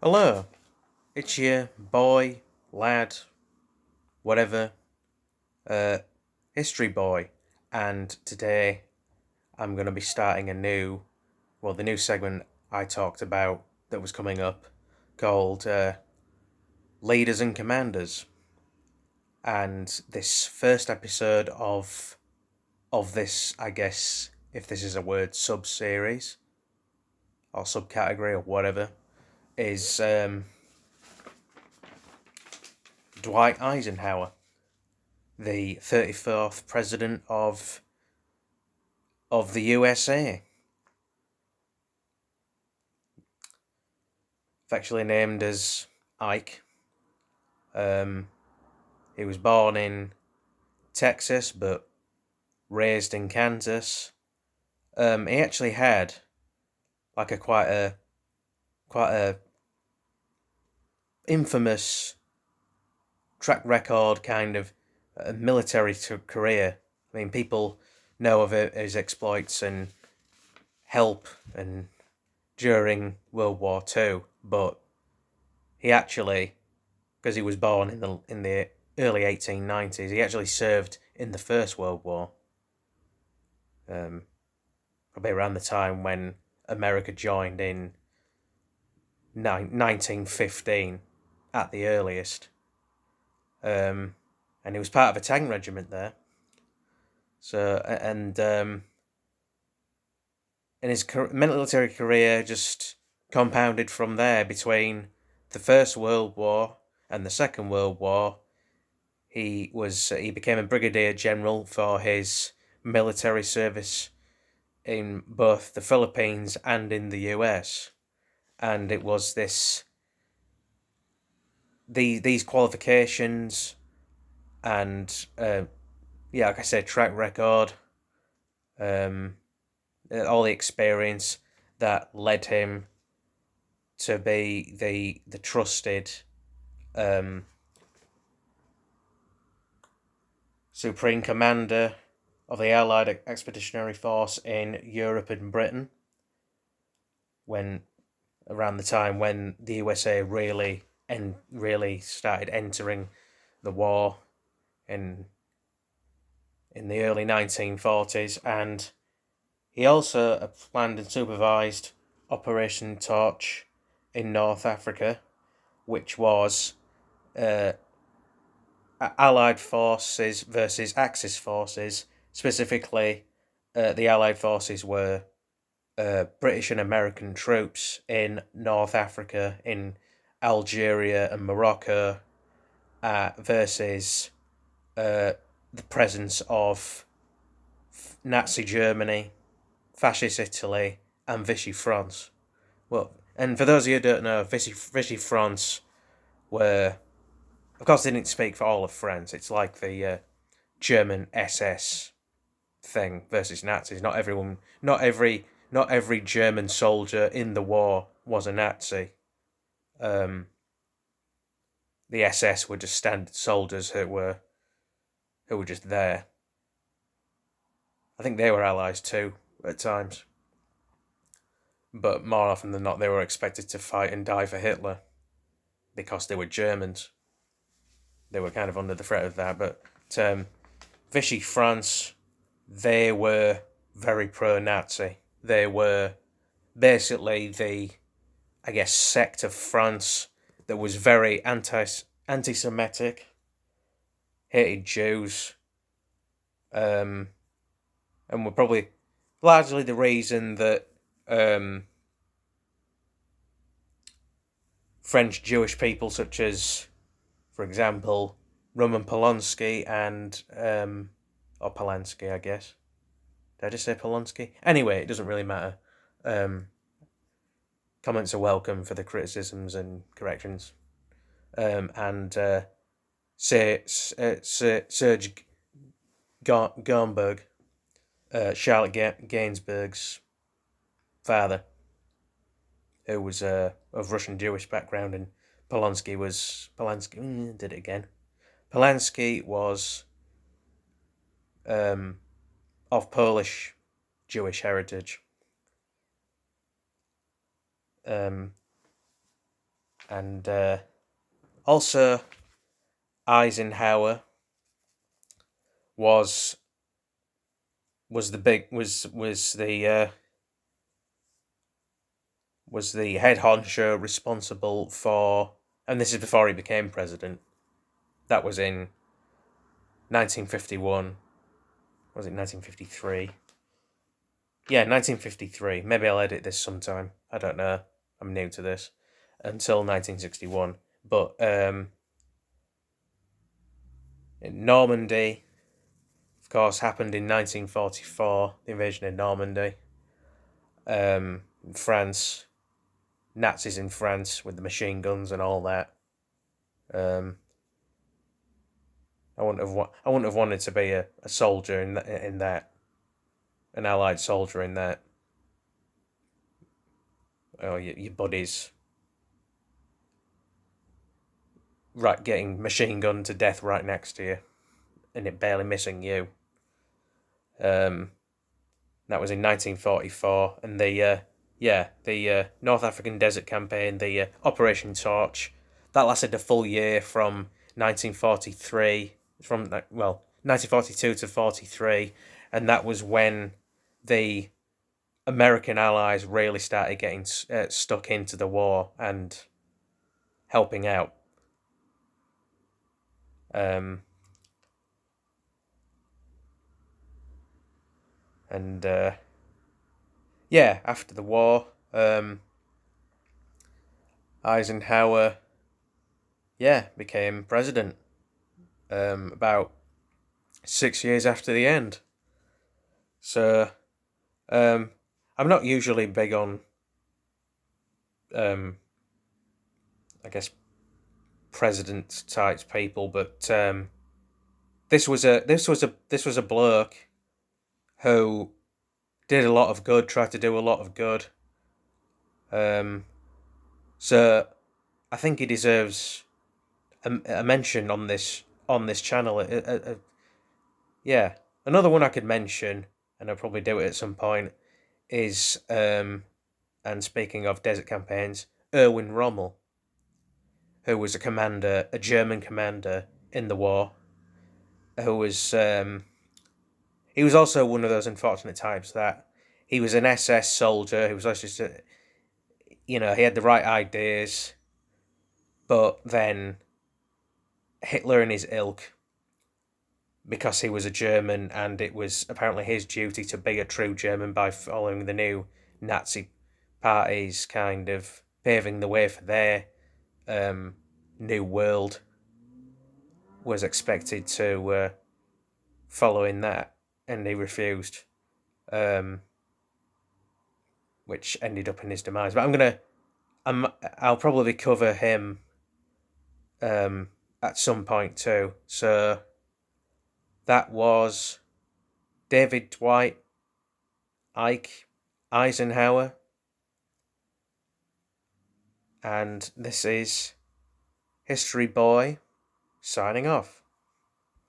Hello, it's your boy, lad, whatever, uh, history boy, and today I'm going to be starting the new segment I talked about that was coming up called Leaders and Commanders. And this first episode of this, I guess, if this is a word, sub series or subcategory or whatever, is Dwight Eisenhower, the 34th president of the USA, affectionately named as Ike. Um, he was born in Texas but raised in Kansas. He actually had like a quite a infamous track record kind of military career. I mean, people know of his exploits and help and during World War Two, but he actually, because he was born in the early 1890s, he actually served in the First World War. Um, Probably around the time when America joined in 1915 at the earliest. And he was part of a tank regiment there. So, and his military career just compounded from there between the First World War and the Second World War. He became a brigadier general for his military service in both the Philippines and in the US. And it was these qualifications and like I said, track record, um, all the experience that led him to be the trusted um, supreme commander of the Allied Expeditionary Force in Europe and Britain when around the time when the USA really started entering the war in the early 1940s, and he also planned and supervised Operation Torch in North Africa, which was uh, Allied forces versus Axis forces. Specifically, the Allied forces were British and American troops in North Africa, in Algeria and Morocco, versus the presence of Nazi Germany, Fascist Italy, and Vichy France. Well, and for those of you who don't know, Vichy France were, of course, they didn't speak for all of France. It's like the German SS thing versus Nazis. Not every German soldier in the war was a Nazi. Um, the SS were just standard soldiers who were just there. I think they were allies too at times, but more often than not, they were expected to fight and die for Hitler because they were Germans. They were kind of under the threat of that. But Vichy France, they were very pro-Nazi. They were basically the, I guess, sect of France that was very anti-Semitic, hated Jews, um, and were probably largely the reason that um, French Jewish people, such as, for example, Roman Polanski and or Polanski, I guess. Did I just say Polanski? Anyway, it doesn't really matter. Um, Comments are welcome for the criticisms and corrections. And Serge Garnberg, Charlotte Gainsbourg's father, who was of Russian Jewish background, and Polanski did it again. Polanski was um, of Polish Jewish heritage. Um, and also Eisenhower was was the big was the head honcho responsible for, and this is before he became president. That was in 1951. Was it 1953? Yeah, 1953. Maybe I'll edit this sometime. I don't know. I'm new to this. Until 1961. But Normandy, of course, happened in 1944. The invasion of Normandy. France, Nazis in France with the machine guns and all that. I wouldn't have wanted to be a soldier in that, an Allied soldier in that. Oh, your buddies, right, getting machine gunned to death right next to you, and it barely missing you. That was in 1944, and the North African Desert Campaign, the Operation Torch, that lasted a full year from 1943, 1942 to 43, and that was when the American allies really started getting stuck into the war and helping out. Um, and after the war, Eisenhower, became president. About 6 years after the end. So, I'm not usually big on, I guess, president types people, but this was a bloke who did a lot of good, tried to do a lot of good. So I think he deserves a mention on this channel. Yeah, another one I could mention, and I'll probably do it at some point, is and speaking of desert campaigns, Erwin Rommel, who was a German commander in the war, who was he was also one of those unfortunate types that he was an SS soldier. He was just he had the right ideas, but then Hitler and his ilk, because he was a German and it was apparently his duty to be a true German by following the new Nazi parties, kind of paving the way for their new world, was expected to follow in that, and he refused, which ended up in his demise. But I'll probably cover him at some point too. So that was David Dwight Ike Eisenhower, and this is History Boy signing off.